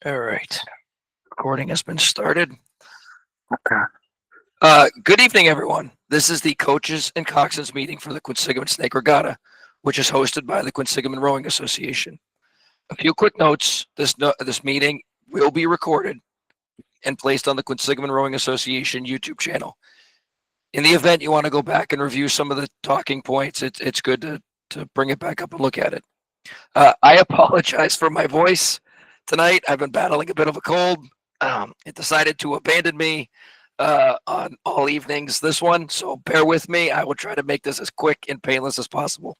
All right. Recording has been started. Okay. Good evening, everyone. This is the coaches and coxswains meeting for the Quinsigamond Snake Regatta, which is hosted by the Quinsigamond Rowing Association. A few quick notes. This meeting will be recorded and placed on the Quinsigamond Rowing Association YouTube channel. In the event you want to go back and review some of the talking points, it's good to bring it back up and look at it. I apologize for my voice tonight. I've been battling a bit of a cold. It decided to abandon me on all evenings this one, so bear with me. I will try to make this as quick and painless as possible.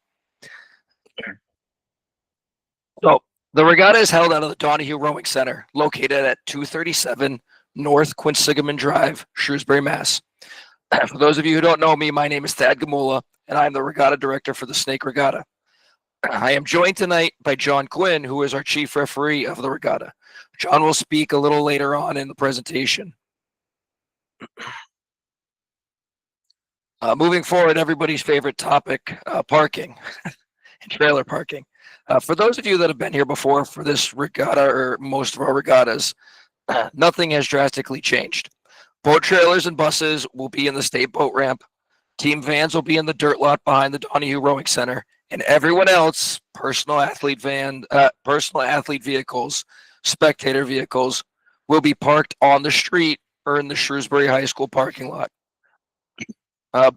So, the regatta is held out of the Donahue Rowing Center, located at 237 North Quinsigamond Drive, Shrewsbury, Mass. For those of you who don't know me, my name is Thad Gamula, and I'm the regatta director for the Snake Regatta. I am joined tonight by John Quinn, who is our chief referee of the regatta. John will speak a little later on in the presentation. Moving forward, everybody's favorite topic, parking and trailer parking. For those of you that have been here before for this regatta or most of our regattas, nothing has drastically changed. Boat trailers and buses will be in the state boat ramp. Team vans will be in the dirt lot behind the Donahue Rowing Center, and everyone else, personal athlete vehicles, spectator vehicles, will be parked on the street or in the Shrewsbury High School parking lot.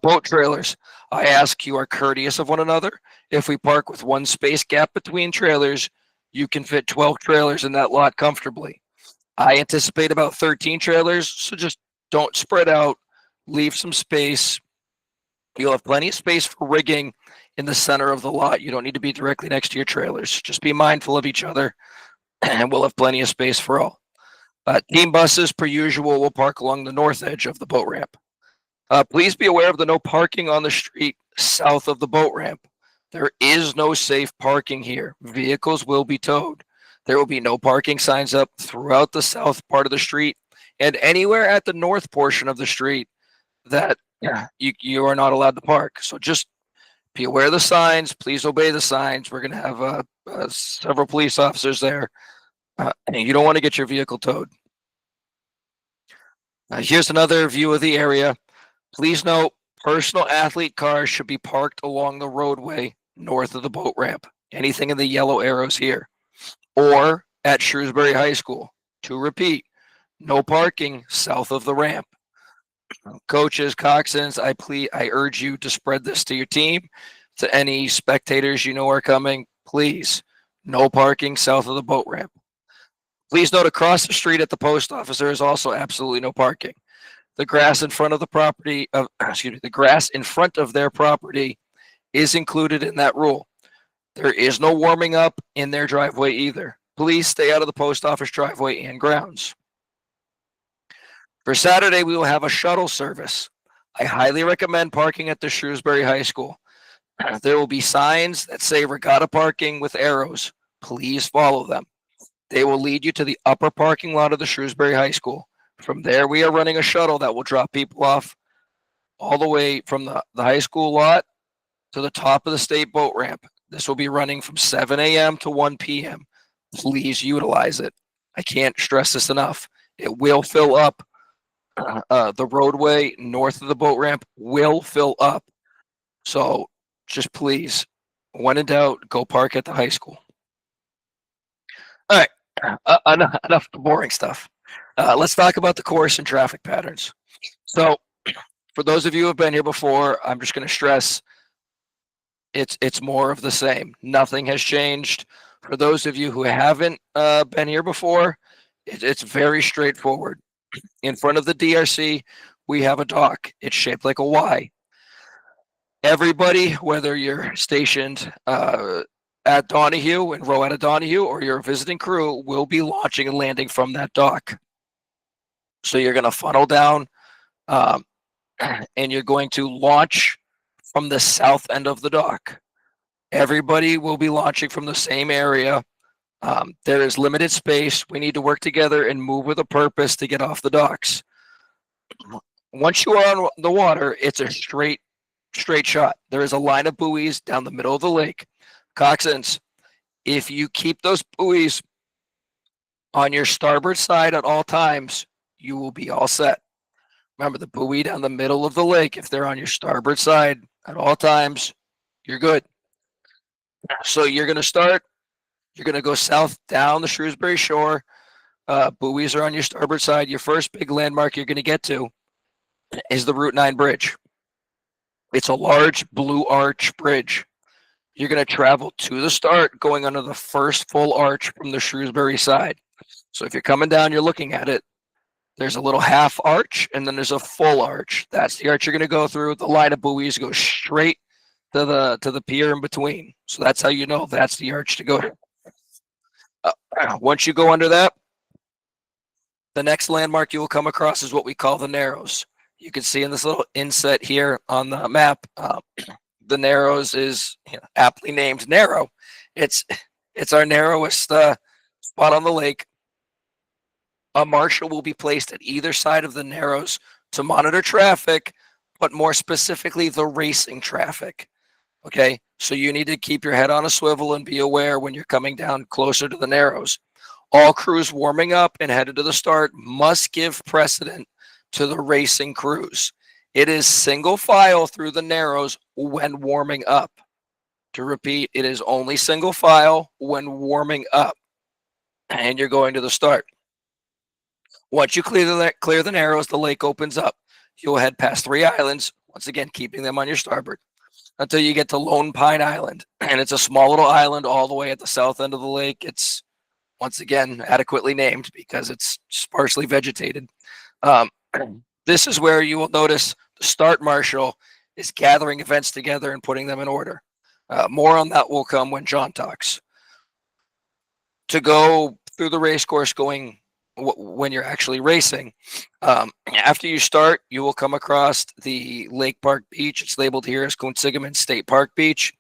Boat trailers. I ask you are courteous of one another. If we park with one space gap between trailers, you can fit 12 trailers in that lot comfortably. I anticipate about 13 trailers, so just don't spread out. Leave some space. You'll have plenty of space for rigging in the center of the lot. You don't need to be directly next to your trailers. Just be mindful of each other, and we'll have plenty of space for all. Team buses, per usual, will park along the north edge of the boat ramp. Please be aware of the no parking on the street south of the boat ramp. There is no safe parking here. Vehicles will be towed. There will be no parking signs up throughout the south part of the street and anywhere at the north portion of the street that you are not allowed to park. So just be aware of the signs. Please obey the signs. We're going to have several police officers there. And you don't want to get your vehicle towed. Here's another view of the area. Please note, personal athlete cars should be parked along the roadway north of the boat ramp. Anything in the yellow arrows here. Or at Shrewsbury High School. To repeat, no parking south of the ramp. Coaches, coxswains, I urge you to spread this to your team, to any spectators you know are coming. Please, no parking south of the boat ramp. Please note, across the street at the post office, there is also absolutely no parking. The grass in front of the property the grass in front of their property is included in that rule. There is no warming up in their driveway either. Please stay out of the post office driveway and grounds. For Saturday, we will have a shuttle service. I highly recommend parking at the Shrewsbury High School. There will be signs that say regatta parking with arrows. Please follow them. They will lead you to the upper parking lot of the Shrewsbury High School. From there, we are running a shuttle that will drop people off all the way from the high school lot to the top of the state boat ramp. This will be running from 7 a.m. to 1 p.m. Please utilize it. I can't stress this enough. It will fill up. The roadway north of the boat ramp will fill up. So just please, when in doubt, go park at the high school. All right, enough of the boring stuff. Let's talk about the course and traffic patterns. So for those of you who have been here before, I'm just going to stress it's more of the same. Nothing has changed. For those of you who haven't been here before, it's very straightforward. In front of the DRC, we have a dock. It's shaped like a Y. Everybody, whether you're stationed at Donahue and row out of Donahue or you're a visiting crew, will be launching and landing from that dock. So you're going to funnel down and you're going to launch from the south end of the dock. Everybody will be launching from the same area. There is limited space. We need to work together and move with a purpose to get off the docks. Once you are on the water, it's a straight shot. There is a line of buoys down the middle of the lake. Coxswains, if you keep those buoys On your starboard side at all times, you will be all set. Remember the buoy down the middle of the lake. If they're on your starboard side at all times, you're good. So you're going to start. You're going to go south down the Shrewsbury shore. Buoys are on your starboard side. Your first big landmark you're going to get to is the Route 9 bridge. It's a large blue arch bridge. You're going to travel to the start, going under the first full arch from the Shrewsbury side. So if you're coming down, you're looking at it. There's a little half arch, and then there's a full arch. That's the arch you're going to go through. The line of buoys goes straight to the pier in between. So that's how you know that's the arch to go to. Once you go under that, the next landmark you will come across is what we call the Narrows. You can see in this little inset here on the map, the Narrows is aptly named Narrow. It's our narrowest spot on the lake. A marshal will be placed at either side of the Narrows to monitor traffic, but more specifically, the racing traffic. Okay, so you need to keep your head on a swivel and be aware when you're coming down closer to the Narrows. All crews warming up and headed to the start must give precedent to the racing crews. It is single file through the Narrows when warming up. To repeat, it is only single file when warming up. And you're going to the start. Once you clear the Narrows, the lake opens up. You'll head past 3 islands, once again, keeping them on your starboard, until you get to Lone Pine Island. And it's a small little island all the way at the south end of the lake. It's, once again, adequately named because it's sparsely vegetated. This is where you will notice the start marshal is gathering events together and putting them in order. More on that will come when John talks. To go through the race course going when you're actually racing, after you start, you will come across the Lake Park Beach. It's labeled here as Quinsigamond State Park Beach.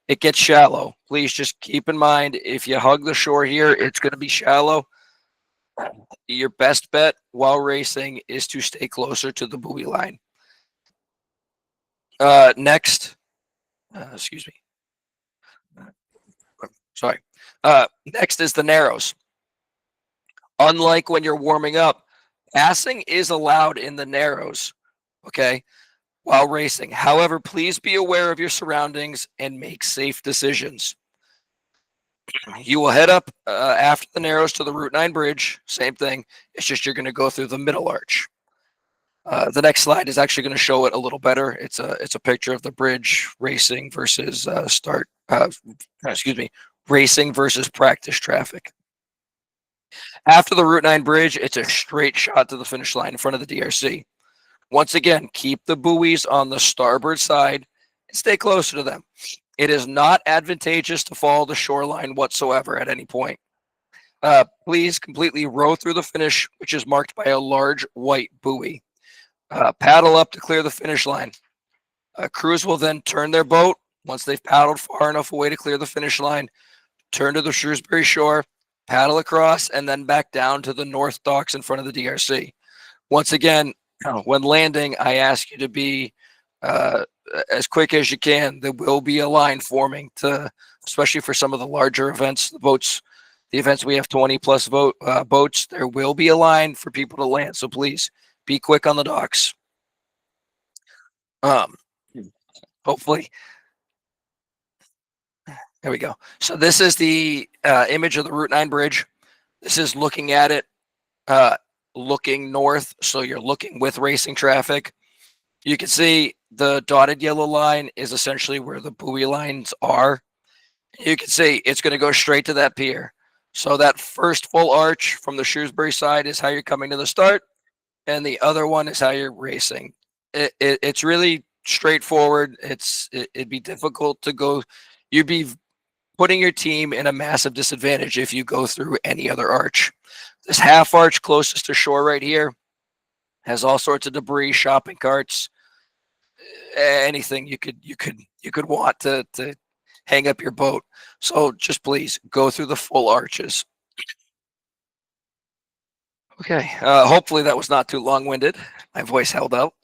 It gets shallow. Please just keep in mind, if you hug the shore here, it's going to be shallow. Your best bet while racing is to stay closer to the buoy line. Next, excuse me. Sorry. Next is the Narrows. Unlike when you're warming up, passing is allowed in the Narrows, okay, while racing. However, please be aware of your surroundings and make safe decisions. You will head up after the Narrows to the Route 9 bridge. Same thing. It's just you're going to go through the middle arch. The next slide is actually going to show it a little better. It's a picture of the bridge racing versus racing versus practice traffic. After the Route 9 bridge, it's a straight shot to the finish line in front of the DRC. Once again, keep the buoys on the starboard side and stay closer to them. It is not advantageous to follow the shoreline whatsoever at any point. Please completely row through the finish, which is marked by a large white buoy. Paddle up to clear the finish line. Crews will then turn their boat once they've paddled far enough away to clear the finish line, turn to the Shrewsbury shore, paddle across, and then back down to the north docks in front of the DRC. Once again, when landing, I ask you to be as quick as you can. There will be a line forming especially for some of the larger events, the events we have 20 plus boats, there will be a line for people to land. So please be quick on the docks. Hopefully, there we go. So this is the image of the Route 9 bridge. This is looking at it, looking north. So you're looking with racing traffic. You can see the dotted yellow line is essentially where the buoy lines are. You can see it's going to go straight to that pier. So that first full arch from the Shrewsbury side is how you're coming to the start, and the other one is how you're racing. It's really straightforward. It'd be difficult to go. You'd be putting your team in a massive disadvantage if you go through any other arch. This half arch closest to shore right here has all sorts of debris, shopping carts, anything you could want to hang up your boat. So just please go through the full arches. Okay, hopefully that was not too long-winded. My voice held out.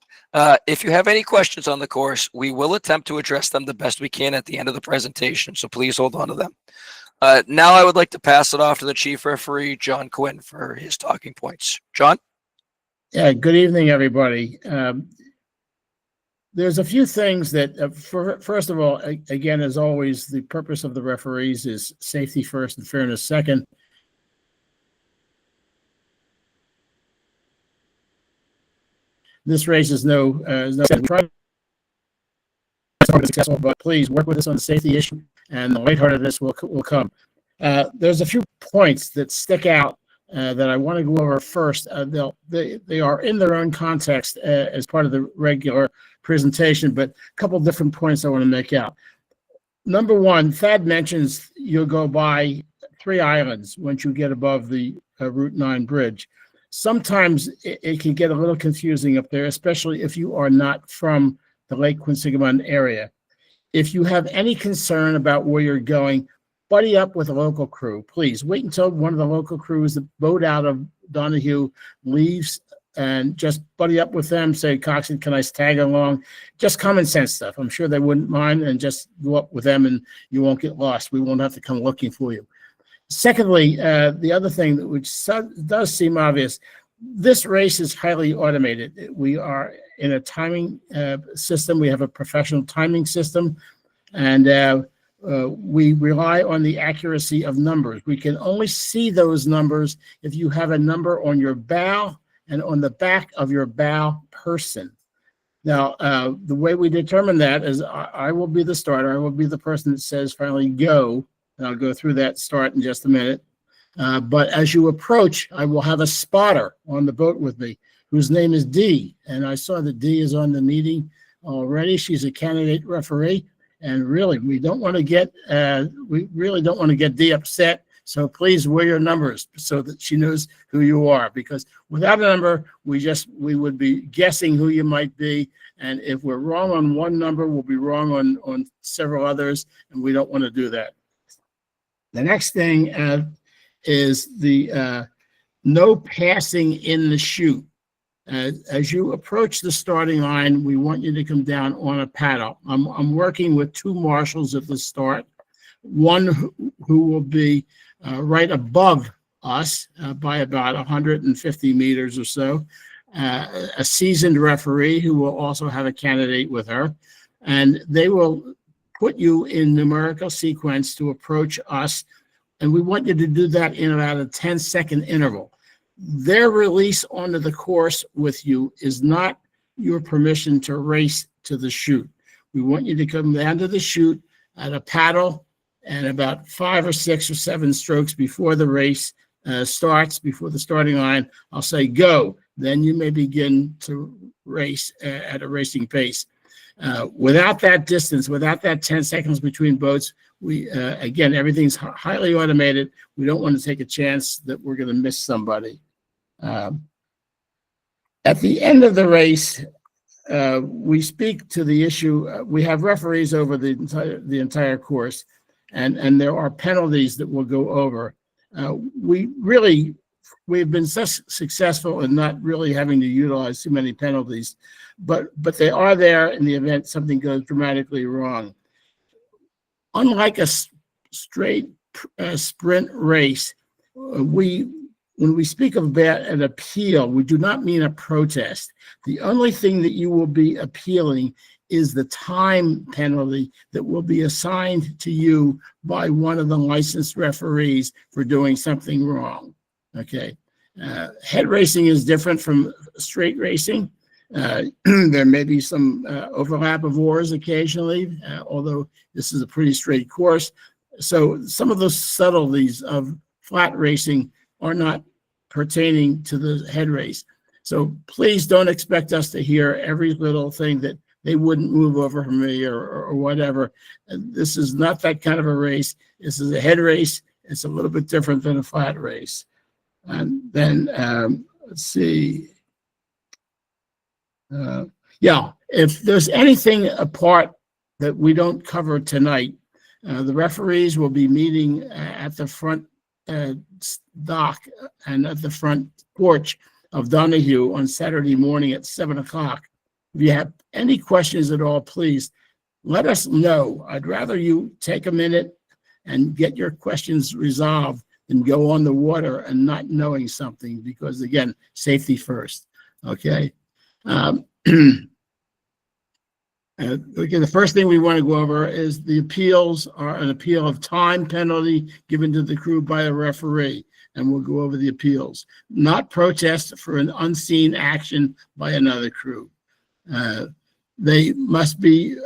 If you have any questions on the course, we will attempt to address them the best we can at the end of the presentation, so please hold on to them. Now I would like to pass it off to the chief referee, John Quinn, for his talking points. John? Yeah, good evening, everybody. There's a few things that, first of all, again, as always, the purpose of the referees is safety first and fairness second. This race is no successful, but please work with us on the safety issue, and the lightheartedness will come. There's a few points that stick out that I want to go over first. They are in their own context as part of the regular presentation, but a couple different points I want to make out. Number one, Thad mentions you'll go by 3 islands once you get above the Route 9 bridge. Sometimes it can get a little confusing up there, especially if you are not from the Lake Quinsigamond area. If you have any concern about where you're going, buddy up with a local crew. Please wait until one of the local crews, the boat out of Donahue, leaves, and just buddy up with them. Say, Coxswain, can I tag along? Just common sense stuff. I'm sure they wouldn't mind, and just go up with them and you won't get lost. We won't have to come looking for you. Secondly, the other thing which does seem obvious, this race is highly automated. We are in a timing system. We have a professional timing system, and we rely on the accuracy of numbers. We can only see those numbers if you have a number on your bow and on the back of your bow person. Now, the way we determine that is I will be the starter. I will be the person that says finally go, and I'll go through that start in just a minute. But as you approach, I will have a spotter on the boat with me whose name is Dee. And I saw that Dee is on the meeting already. She's a candidate referee. And really, we don't want to get Dee upset. So please wear your numbers so that she knows who you are. Because without a number, we would be guessing who you might be. And if we're wrong on one number, we'll be wrong on several others. And we don't want to do that. The next thing is the no passing in the chute. As you approach the starting line, we want you to come down on a paddle. I'm working with 2 marshals at the start, one who will be right above us by about 150 meters or so, a seasoned referee who will also have a candidate with her, and they will put you in numerical sequence to approach us, and we want you to do that in about a 10-second interval. Their release onto the course with you is not your permission to race to the chute. We want you to come down to the chute at a paddle, and about 5 or 6 or 7 strokes before the race starts, before the starting line, I'll say go. Then you may begin to race at a racing pace. Without that distance, without that 10 seconds between boats, we again, everything's highly automated. We don't want to take a chance that we're going to miss somebody. At the end of the race, we speak to the issue. We have referees over the entire course, and there are penalties that we'll go over. We've been successful in not really having to utilize too many penalties, but they are there in the event something goes dramatically wrong. Unlike a straight sprint race, when we speak of an appeal, we do not mean a protest. The only thing that you will be appealing is the time penalty that will be assigned to you by one of the licensed referees for doing something wrong. Okay. Head racing is different from straight racing. There may be some overlap of oars occasionally, although this is a pretty straight course. So some of the subtleties of flat racing are not pertaining to the head race. So please don't expect us to hear every little thing that they wouldn't move over from me or whatever. This is not that kind of a race. This is a head race. It's a little bit different than a flat race. And then, let's see. If there's anything apart that we don't cover tonight, the referees will be meeting at the front dock and at the front porch of Donahue on Saturday morning at 7 o'clock. If you have any questions at all, please let us know. I'd rather you take a minute and get your questions resolved than go on the water and not knowing something, because again, safety first. Okay. Okay, the first thing we want to go over is the appeals are an appeal of time penalty given to the crew by a referee, and we'll go over the appeals. Not protest for an unseen action by another crew. They must be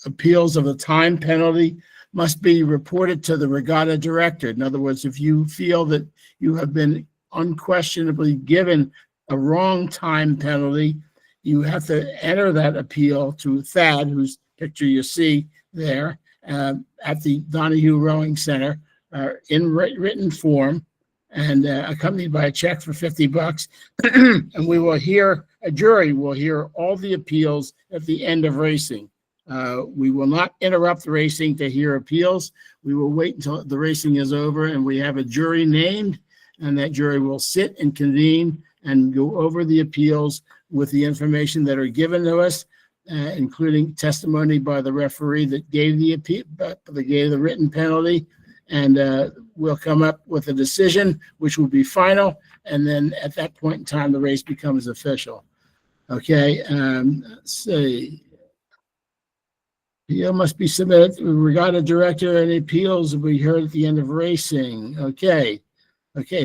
appeals of a time penalty must be reported to the regatta director. In other words, if you feel that you have been unquestionably given a wrong time penalty, you have to enter that appeal to Thad, whose picture you see there, at the Donahue Rowing Center in written form, and accompanied by a check for $50. And we will hear, a jury will hear all the appeals at the end of racing. We will not interrupt the racing to hear appeals. We will wait until the racing is over and we have a jury named, and that jury will sit and convene and go over the appeals with the information that are given to us, including testimony by the referee that gave the appeal, that gave the written penalty, and we'll come up with a decision which will be final, and then at that point in time the race becomes official. Okay, let's see. Appeal must be submitted to the regatta director, and appeals will be heard at the end of racing. Okay,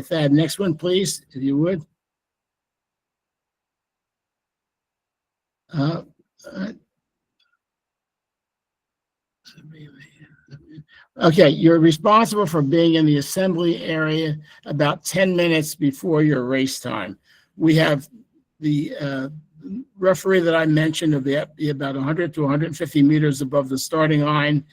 Thad, next one please, if you would. Okay, you're responsible for being in the assembly area about 10 minutes before your race time. We have the referee that I mentioned will be about 100 to 150 meters above the starting line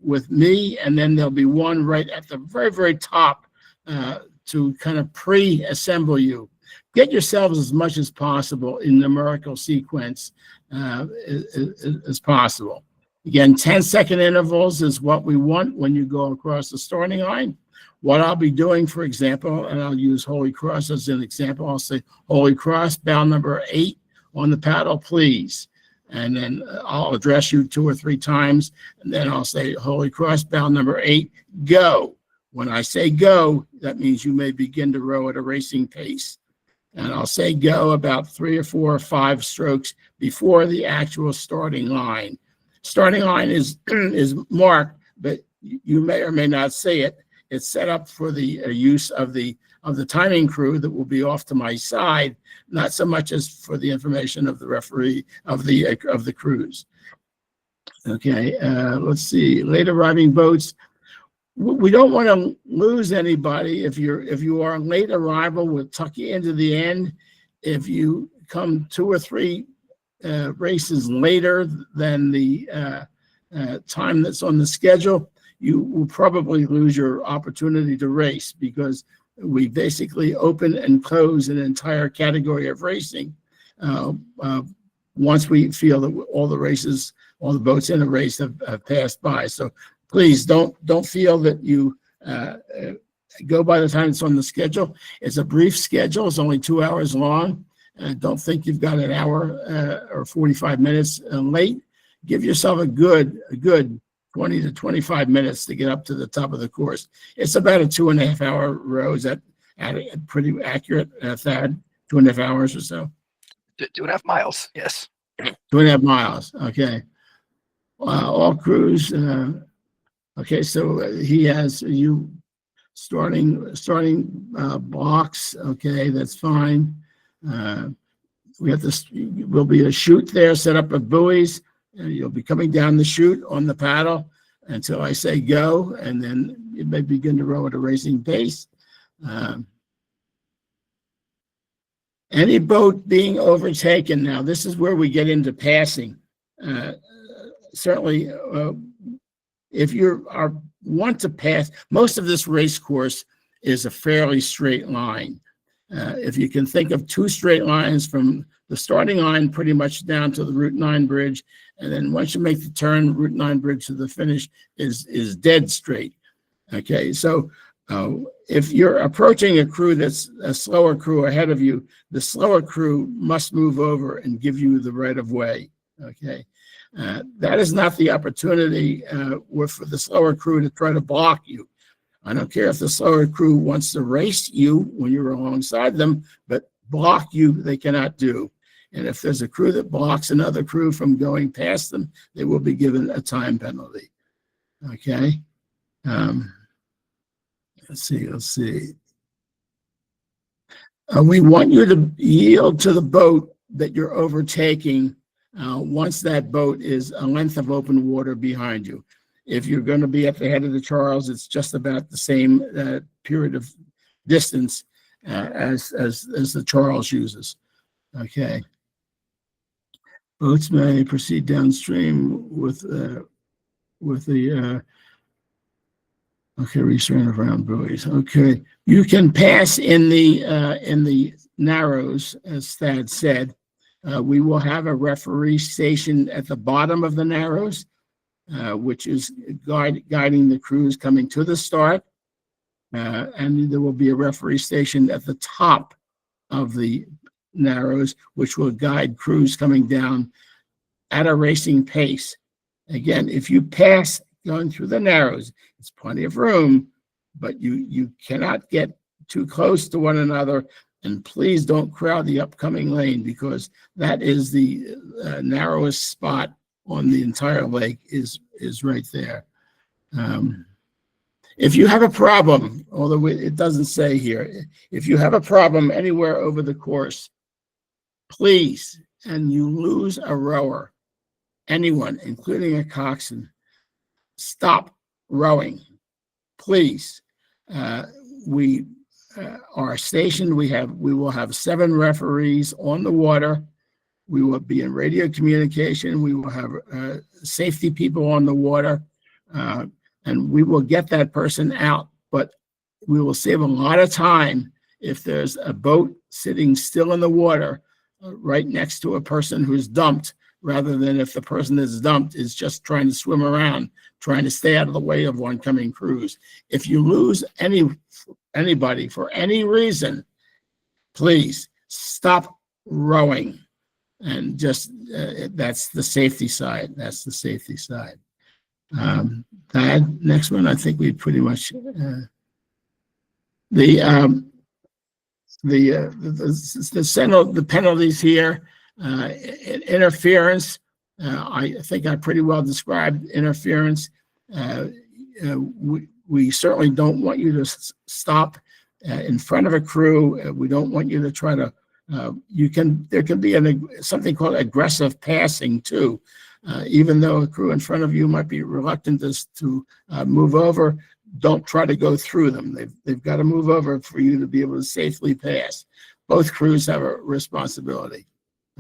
with me, and then there'll be one right at the very, very top to kind of pre-assemble you. Get yourselves as much as possible in numerical sequence as possible. Again, 10-second intervals is what we want when you go across the starting line. What I'll be doing, for example, and I'll use Holy Cross as an example, I'll say, Holy Cross, bow number 8 on the paddle, please. And then I'll address you 2 or 3 times, and then I'll say, Holy Cross, bow number 8, go. When I say go, that means you may begin to row at a racing pace. And I'll say go about 3 or 4 or 5 strokes before the actual starting line. Starting line is marked, but you may or may not see it. It's set up for the use of the timing crew that will be off to my side, not so much as for the information of the referee of the crews. Okay, let's see. Late arriving boats. We don't want to lose anybody. If you are a late arrival, we'll tuck you into the end. If you come 2 or 3 races later than the time that's on the schedule, you will probably lose your opportunity to race, because we basically open and close an entire category of racing once we feel that all the boats in a race have passed by. So please don't feel that you go by the time it's on the schedule. It's a brief schedule. It's only 2 hours long. Don't think you've got an hour or 45 minutes late. Give yourself a good 20 to 25 minutes to get up to the top of the course. It's about a 2.5 hour row. Is that pretty accurate, Thad? 2.5 hours or so? 2.5 miles, yes. 2.5 miles, okay. All crews, okay, so he has you starting blocks, okay, that's fine. We have this, will be a chute there set up with buoys, and you'll be coming down the chute on the paddle until I say go, and then you may begin to row at a racing pace. Any boat being overtaken, now this is where we get into passing. Certainly, if you want to pass, most of this race course is a fairly straight line. If you can think of 2 straight lines from the starting line pretty much down to the Route 9 bridge, and then once you make the turn, Route 9 bridge to the finish is dead straight. Okay, so if you're approaching a crew that's a slower crew ahead of you, the slower crew must move over and give you the right of way. Okay, That is not the opportunity for the slower crew to try to block you. I don't care if the slower crew wants to race you when you're alongside them, but block you, they cannot do. And if there's a crew that blocks another crew from going past them, they will be given a time penalty. Okay. Let's see. We want you to yield to the boat that you're overtaking once that boat is a length of open water behind you. If you're going to be at the head of the Charles, it's just about the same period of distance as the Charles uses. Okay. Boats may proceed downstream with the restraint of round buoys. Okay, you can pass in the narrows, as Thad said. We will have a referee stationed at the bottom of the narrows, which is guiding the crews coming to the start, and there will be a referee stationed at the top of the narrows, which will guide crews coming down at a racing pace. Again, if you pass going through the narrows, it's plenty of room, but you cannot get too close to one another, and please don't crowd the upcoming lane, because that is the narrowest spot on the entire lake is right there. If you have a problem, although it doesn't say here, if you have a problem anywhere over the course, please, and you lose a rower, anyone, including a coxswain, stop rowing, please. We are stationed. We will have 7 referees on the water. We will be in radio communication. We will have safety people on the water, and we will get that person out. But we will save a lot of time if there's a boat sitting still in the water right next to a person who's dumped, rather than if the person that's dumped is just trying to swim around, trying to stay out of the way of oncoming crews. If you lose anybody for any reason, please stop rowing. And just that's the safety side. That's the safety side. That next one, I think we pretty much the penalties here. Interference. I think I pretty well described interference. We certainly don't want you to stop in front of a crew. We don't want you to try to. There can be something called aggressive passing too. Even though a crew in front of you might be reluctant to move over, don't try to go through them. They've got to move over for you to be able to safely pass. Both crews have a responsibility.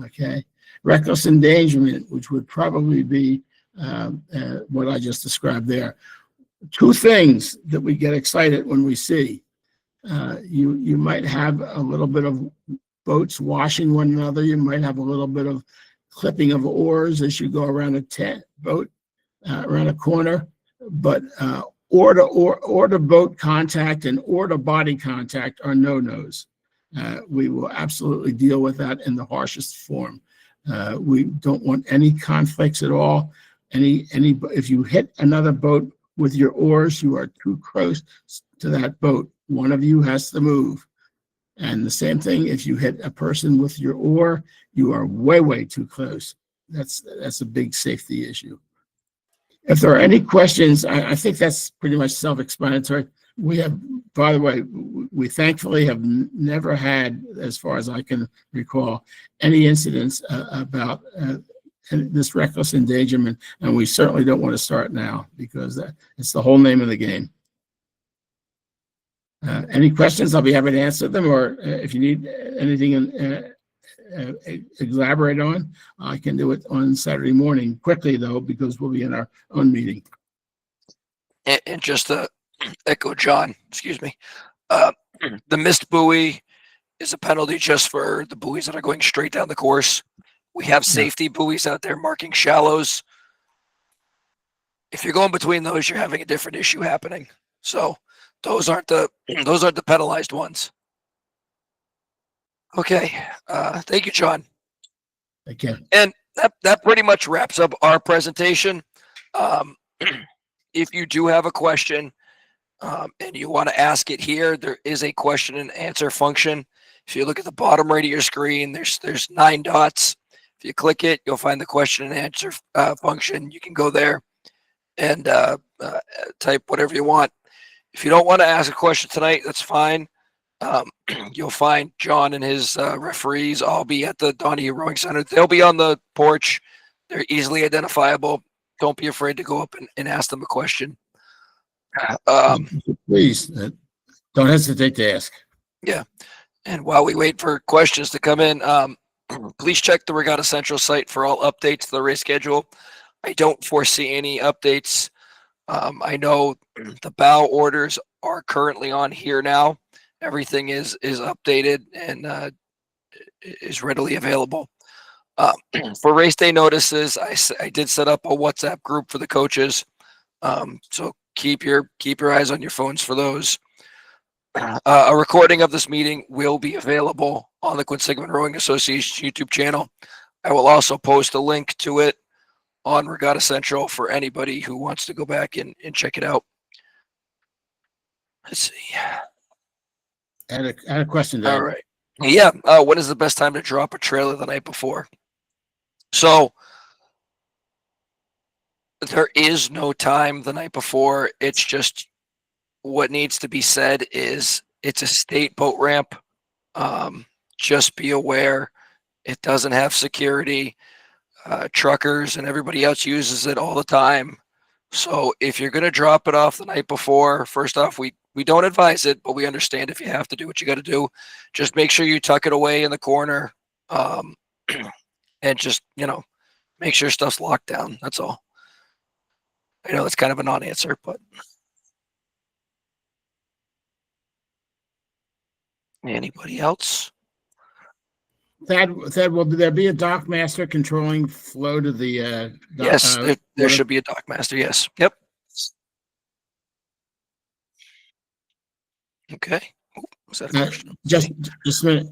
Okay. Reckless endangerment, which would probably be what I just described there. 2 things that we get excited when we see. You might have a little bit of boats washing one another. You might have a little bit of clipping of oars as you go around a boat, around a corner. But oar-to-boat contact and oar-to-body contact are no-nos. We will absolutely deal with that in the harshest form. We don't want any conflicts at all. If you hit another boat with your oars, you are too close to that boat. One of you has to move. And the same thing, if you hit a person with your oar, you are way, way too close. That's a big safety issue. If there are any questions, I think that's pretty much self-explanatory. We have, by the way, we thankfully have never had, as far as I can recall, any incidents about this reckless endangerment, and we certainly don't want to start now, because it's the whole name of the game. Any questions? I'll be happy to answer them, or if you need anything elaborate on, I can do it on Saturday morning quickly, though, because we'll be in our own meeting. And just to echo John, excuse me, the missed buoy is a penalty just for the buoys that are going straight down the course. We have safety buoys out there marking shallows. If you're going between those, you're having a different issue happening. So those aren't the penalized ones. Okay. Thank you, John. Again. And that pretty much wraps up our presentation. If you do have a question and you want to ask it here, there is a question and answer function. If you look at the bottom right of your screen, there's 9 dots. If you click it, you'll find the question and answer function. You can go there and type whatever you want. If you don't want to ask a question tonight, that's fine. You'll find John and his referees. I'll be at the Donahue Rowing Center. They'll be on the porch. They're easily identifiable. Don't be afraid to go up and ask them a question. Please, don't hesitate to ask. Yeah. And while we wait for questions to come in, please check the Regatta Central site for all updates to the race schedule. I don't foresee any updates. I know the bow orders are currently on here now. Everything is updated and is readily available. For race day notices, I did set up a WhatsApp group for the coaches. So keep your eyes on your phones for those. A recording of this meeting will be available on the Quinsigamond Rowing Association YouTube channel. I will also post a link to it on Regatta Central for anybody who wants to go back and check it out. Let's see. I had a question there. All right. Yeah. When is the best time to drop a trailer the night before? So there is no time the night before. It's just what needs to be said is it's a state boat ramp. Just be aware it doesn't have security. Truckers and everybody else uses it all the time. So if you're going to drop it off the night before, first off, we don't advise it, but we understand if you have to do what you got to do. Just make sure you tuck it away in the corner and just, make sure stuff's locked down. That's all. I know that's kind of a non-answer, but anybody else? Thad, will there be a dock master controlling flow to the? Yes, there should be a dock master. Yes. Yep. Okay. Was that a question? Just a minute.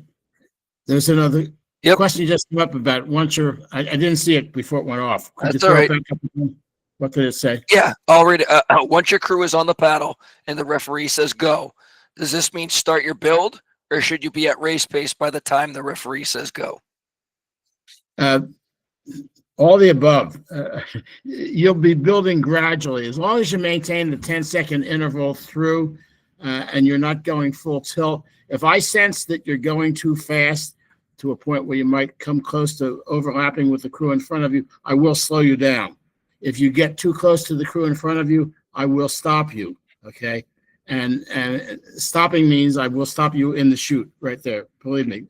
There's another question just came up about once you're. I didn't see it before it went off. That's all right. What did it say? Yeah, I'll read it. Once your crew is on the paddle and the referee says go, does this mean start your build, or should you be at race pace by the time the referee says go? All the above. You'll be building gradually. As long as you maintain the 10-second interval through and you're not going full tilt. If I sense that you're going too fast to a point where you might come close to overlapping with the crew in front of you, I will slow you down. If you get too close to the crew in front of you, I will stop you, okay? And stopping means I will stop you in the chute right there, believe me,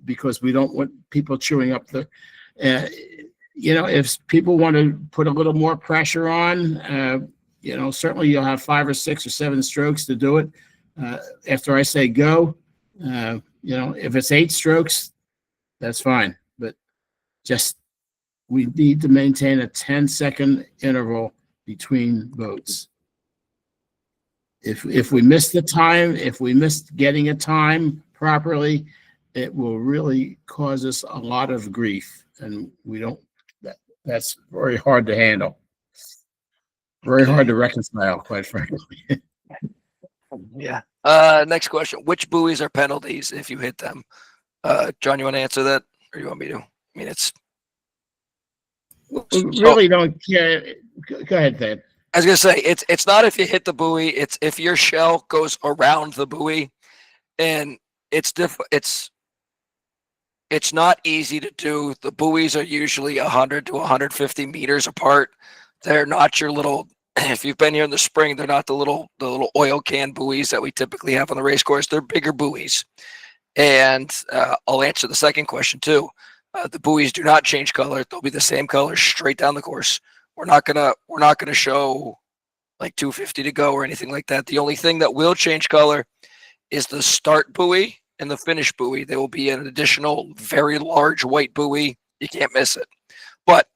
because we don't want people chewing up the, if people want to put a little more pressure on, certainly you'll have 5 or 6 or 7 strokes to do it. After I say go, if it's 8 strokes, that's fine. But just, we need to maintain a 10-second interval between boats. If we miss the time, if we miss getting a time properly, it will really cause us a lot of grief, and we don't. That's very hard to handle. Very hard to reconcile, quite frankly. Yeah. Next question: which buoys are penalties if you hit them? John, you want to answer that, or you want me to? I mean, it's really don't care. Go ahead, Dave. I was gonna say it's not if you hit the buoy; it's if your shell goes around the buoy, and it's not easy to do. The buoys are usually 100 to 150 meters apart. They're not your little. If you've been here in the spring, they're not the little oil can buoys that we typically have on the race course. They're bigger buoys, and I'll answer the second question too. The buoys do not change color; they'll be the same color straight down the course. We're not gonna show like 250 to go or anything like that. The only thing that will change color is the start buoy and the finish buoy. There will be an additional very large white buoy. You can't miss it. But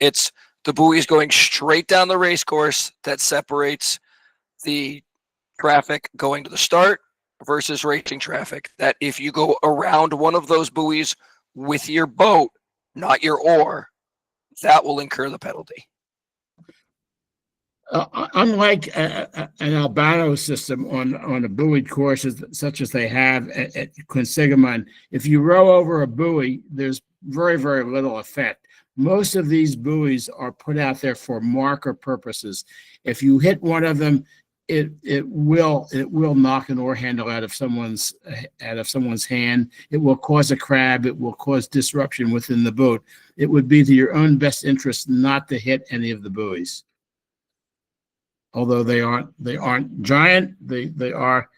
it's the buoys going straight down the race course that separates the traffic going to the start versus racing traffic. That if you go around one of those buoys with your boat, not your oar, that will incur the penalty. Unlike an albano system on a buoyed course such as they have at Quinsigamond, if you row over a buoy, there's very, very little effect. Most of these buoys are put out there for marker purposes. If you hit one of them, it will knock an oar handle out of someone's hand. It will cause a crab. It will cause disruption within the boat. It would be to your own best interest not to hit any of the buoys. Although they aren't giant, they are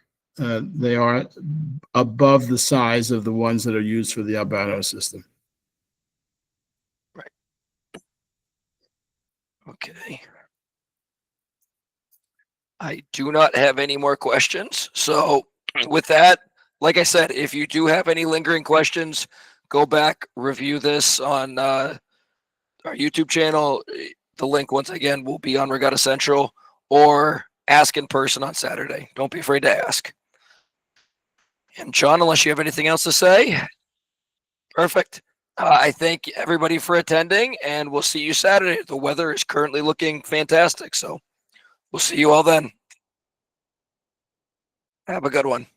above the size of the ones that are used for the albano system. Right. Okay. I do not have any more questions. So with that, like I said, if you do have any lingering questions, go back, review this on our YouTube channel. The link, once again, will be on Regatta Central, or ask in person on Saturday. Don't be afraid to ask. And Sean, unless you have anything else to say, perfect. I thank everybody for attending, and we'll see you Saturday. The weather is currently looking fantastic, so we'll see you all then. Have a good one.